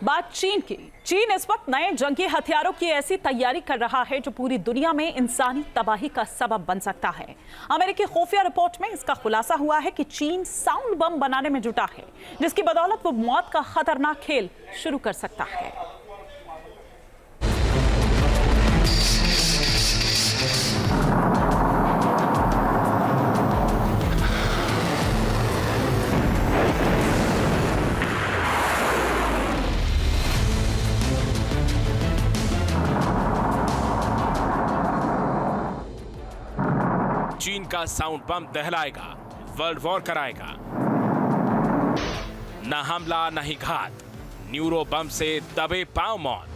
बात चीन की। चीन इस वक्त नए जंगी हथियारों की ऐसी तैयारी कर रहा है जो पूरी दुनिया में इंसानी तबाही का सबब बन सकता है। अमेरिकी खुफिया रिपोर्ट में इसका खुलासा हुआ है कि चीन साउंड बम बनाने में जुटा है, जिसकी बदौलत वो मौत का खतरनाक खेल शुरू कर सकता है। चीन का साउंड बम दहलाएगा, वर्ल्ड वॉर कराएगा। न हमला न ही घात, न्यूरो बम से दबे पांव मौत।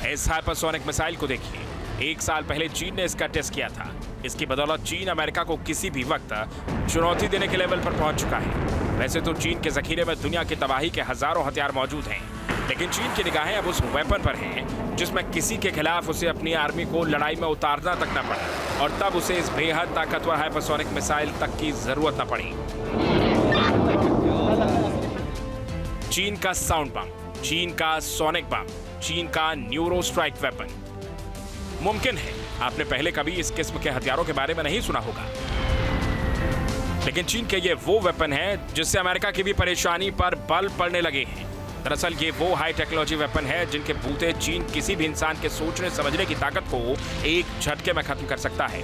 इस हाइपरसोनिक मिसाइल को देखिए, 1 साल पहले चीन ने इसका टेस्ट किया था। इसकी बदौलत चीन अमेरिका को किसी भी वक्त चुनौती देने के लेवल पर पहुंच चुका है। वैसे तो चीन के जखीरे में दुनिया की तबाही के हजारों हथियार मौजूद हैं, लेकिन चीन की निगाहें अब उस वेपन पर हैं जिसमें किसी के खिलाफ उसे अपनी आर्मी को लड़ाई में उतारना तक न पड़ा, और तब उसे इस बेहद ताकतवर हाइपरसोनिक मिसाइल तक की जरूरत न पड़ी। चीन का साउंड बम, चीन का सोनिक बम, चीन का न्यूरो स्ट्राइक वेपन। मुमकिन है आपने पहले कभी इस किस्म के हथियारों के बारे में नहीं सुना होगा, लेकिन चीन के ये वो वेपन है जिससे अमेरिका की भी परेशानी पर बल पड़ने लगे हैं। दरअसल ये वो हाई टेक्नोलॉजी वेपन है जिनके बूते चीन किसी भी इंसान के सोचने समझने की ताकत को एक झटके में खत्म कर सकता है।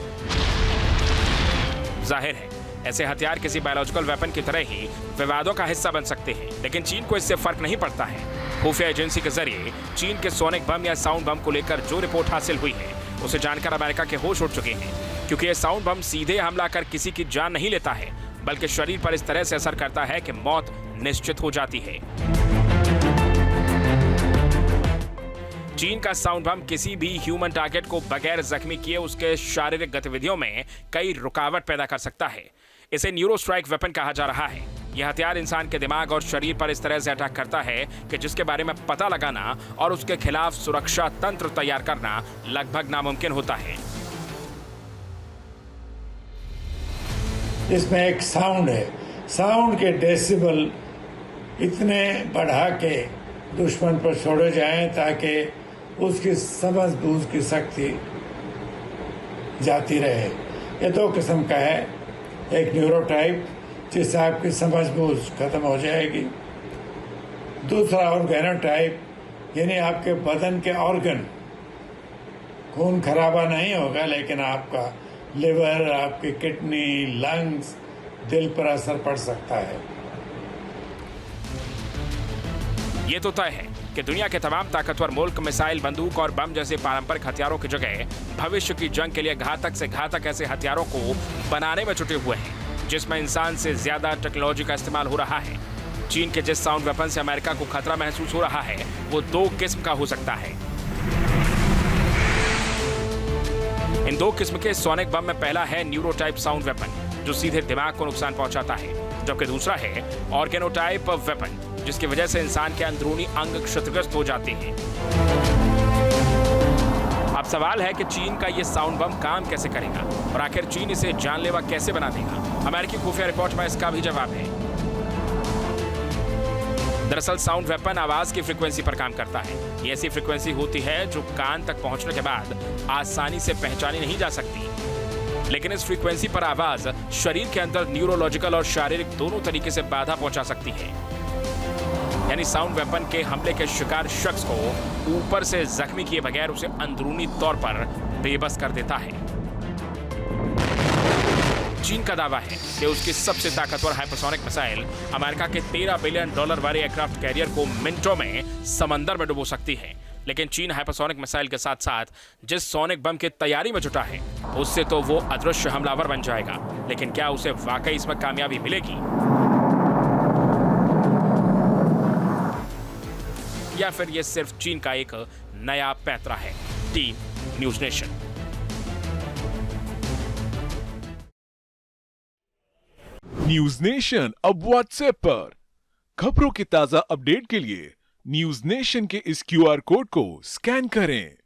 जाहिर है ऐसे हथियार किसी बायोलॉजिकल वेपन की तरह ही विवादों का हिस्सा बन सकते हैं, लेकिन चीन को इससे फर्क नहीं पड़ता है। खुफिया एजेंसी के जरिए चीन के सोनिक बम या साउंड बम को लेकर जो रिपोर्ट हासिल हुई है उसे जानकर अमेरिका के होश उड़ चुके हैं, क्योंकि यह साउंड बम सीधे हमला कर किसी की जान नहीं लेता है, बल्कि शरीर पर इस तरह से असर करता है कि मौत निश्चित हो जाती है। चीन का साउंड बम किसी भी ह्यूमन टारगेट को बगैर जख्मी किए उसके शारीरिक गतिविधियों में कई रुकावट पैदा कर सकता है। इसे न्यूरो स्ट्राइक वेपन कहा जा रहा है। यह हथियार इंसान के दिमाग और शरीर पर इस तरह से अटैक करता है कि जिसके बारे में पता लगाना और उसके खिलाफ सुरक्षा तंत्र तैयार करना लगभग नामुमकिन होता है। इसमें एक साउंड है, साउंड के डेसिबल इतने बढ़ा के दुश्मन पर छोड़े जाएं ताकि उसकी समझ बूझ की शक्ति जाती रहे। ये 2 किस्म का है, एक न्यूरोटाइप जिससे आपकी समझ बूझ खत्म हो जाएगी, दूसरा ऑर्गेनोटाइप यानी आपके बदन के ऑर्गन, खून खराबा नहीं होगा लेकिन आपका लिवर, आपकी किडनी, लंग्स, दिल पर असर पड़ सकता है। ये तो तय है कि दुनिया के तमाम ताकतवर मुल्क मिसाइल, बंदूक और बम जैसे पारंपरिक हथियारों की जगह भविष्य की जंग के लिए घातक से घातक ऐसे हथियारों को बनाने में जुटे हुए हैं जिसमें इंसान से ज्यादा टेक्नोलॉजी का इस्तेमाल हो रहा है। चीन के जिस साउंड वेपन से अमेरिका को खतरा महसूस हो रहा है वो 2 किस्म का हो सकता है। इन 2 किस्म के सोनिक बम में पहला है न्यूरो टाइप साउंड वेपन जो सीधे दिमाग को नुकसान पहुंचाता है, जबकि दूसरा है ऑर्गेनोटाइप वेपन जिसकी वजह से इंसान के अंदरूनी अंग क्षतिग्रस्त हो जाते हैं। अब सवाल है कि चीन का यह साउंड बम काम कैसे करेगा और आखिर चीन इसे जानलेवा कैसे बना देगा। अमेरिकी खुफिया रिपोर्ट में इसका भी जवाब है। दरअसल साउंड वेपन आवाज की फ्रीक्वेंसी पर काम करता है। ये ऐसी फ्रीक्वेंसी होती है जो कान तक पहुंचने के बाद आसानी से पहचानी नहीं जा सकती, लेकिन इस फ्रीक्वेंसी पर आवाज शरीर के अंदर न्यूरोलॉजिकल और शारीरिक दोनों तरीके से बाधा पहुंचा सकती है। यानी साउंड वेपन के हमले के शिकार शख्स को ऊपर से जख्मी किए बगैर उसे अंदरूनी तौर पर बेबस कर देता है। चीन का दावा है कि उसकी सबसे ताकतवर हाइपरसोनिक मिसाइल अमेरिका के $13 बिलियन वाले एयरक्राफ्ट कैरियर को मिनटों में समंदर में डुबो सकती है। लेकिन चीन हाइपरसोनिक मिसाइल के साथ साथ जिस सोनिक बम की तैयारी में जुटा है उससे तो वो अदृश्य हमलावर बन जाएगा, लेकिन क्या उसे वाकई इसमें कामयाबी मिलेगी या फिर ये सिर्फ चीन का एक नया पैंतरा है। Team news nation. News nation अब व्हाट्सएप पर खबरों की ताजा अपडेट के लिए न्यूज़ नेशन के इस QR कोड को स्कैन करें।